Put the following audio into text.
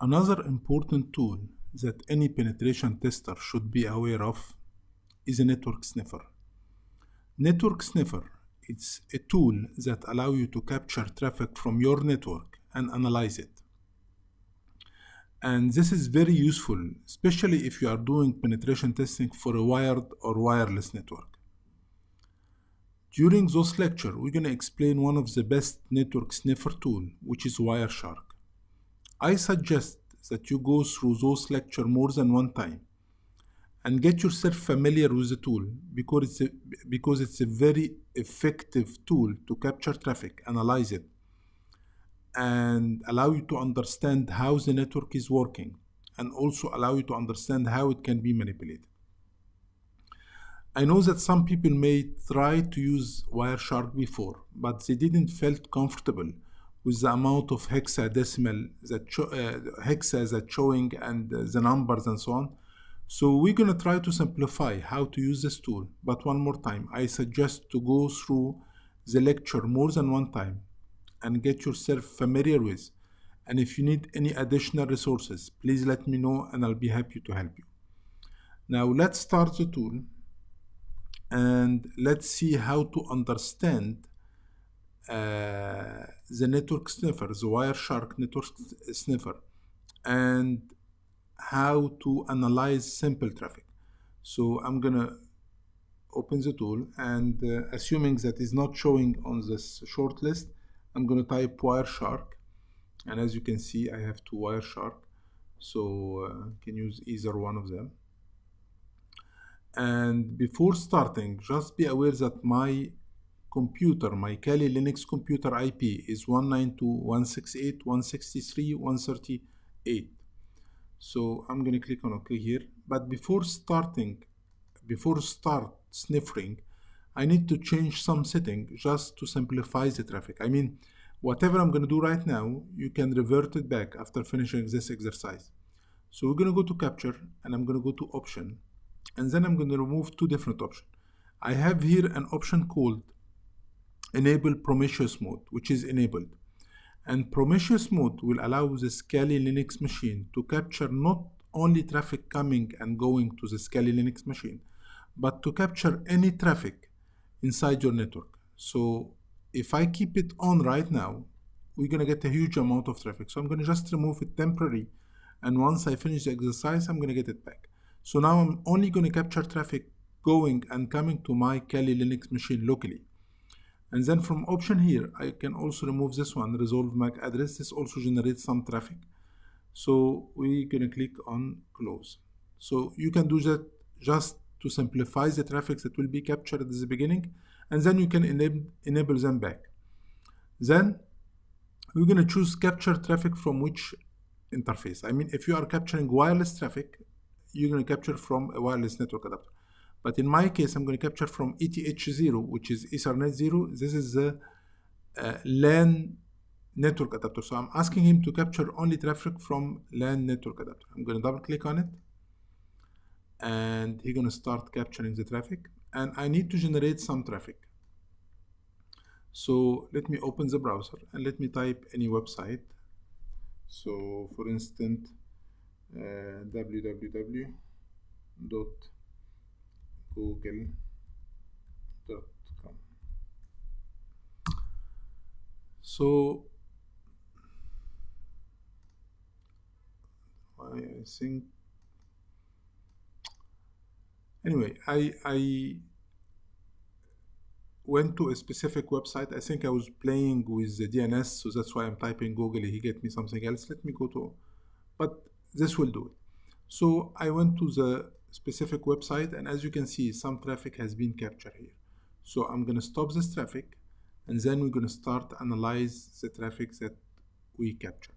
Another important tool that any penetration tester should be aware of is a network sniffer. Network sniffer is a tool that allows you to capture traffic from your network and analyze it. And this is very useful, especially if you are doing penetration testing for a wired or wireless network. During this lecture, we're going to explain one of the best network sniffer tool, which is WireShark. I suggest that you go through those lectures more than one time and get yourself familiar with the tool because it's a very effective tool to capture traffic, analyze it, and allow you to understand how the network is working, and also allow you to understand how it can be manipulated. I know that some people may try to use WireShark before, but they didn't felt comfortable with the amount of hexadecimal hexa that's showing and the numbers and so on. So we're going to try to simplify how to use this tool. But one more time, I suggest to go through the lecture more than one time and get yourself familiar with. And if you need any additional resources, please let me know and I'll be happy to help you. Now let's start the tool and let's see how to understand the network sniffer, the WireShark network sniffer, and how to analyze simple traffic. So I'm gonna open the tool, and assuming that is not showing on this short list, I'm gonna type WireShark, and as you can see I have two WireShark, so can use either one of them. And before starting, just be aware that my computer, my Kali Linux computer IP is 192.168.163.138. So I'm going to click on OK here. But before start sniffing, I need to change some setting just to simplify the traffic. I mean, whatever I'm going to do right now, you can revert it back after finishing this exercise. So we're going to go to capture, and I'm going to go to option, and then I'm going to remove two different options. I have here an option called enable promiscuous mode, which is enabled. And promiscuous mode will allow the Kali Linux machine to capture not only traffic coming and going to the Kali Linux machine, but to capture any traffic inside your network. So if I keep it on right now, we're going to get a huge amount of traffic. So I'm going to just remove it temporarily. And once I finish the exercise, I'm going to get it back. So now I'm only going to capture traffic going and coming to my Kali Linux machine locally. And then from option here, I can also remove this one, resolve MAC address. This also generates some traffic. So we're going to click on close. So you can do that just to simplify the traffic that will be captured at the beginning, and then you can enable them back. Then we're going to choose capture traffic from which interface. I mean, if you are capturing wireless traffic, you're going to capture from a wireless network adapter. But in my case, I'm going to capture from ETH0, which is Ethernet 0. This is the LAN network adapter. So I'm asking him to capture only traffic from LAN network adapter. I'm going to double click on it, and he's going to start capturing the traffic. And I need to generate some traffic. So let me open the browser and let me type any website. So for instance, www.google.com. So I think anyway, I went to a specific website. I think I was playing with the DNS, so that's why I'm typing Google. He get me something else. Let me go to, but this will do it. So I went to the specific website, and as you can see, some traffic has been captured here. So I'm going to stop this traffic, and then we're going to start analyze the traffic that we captured.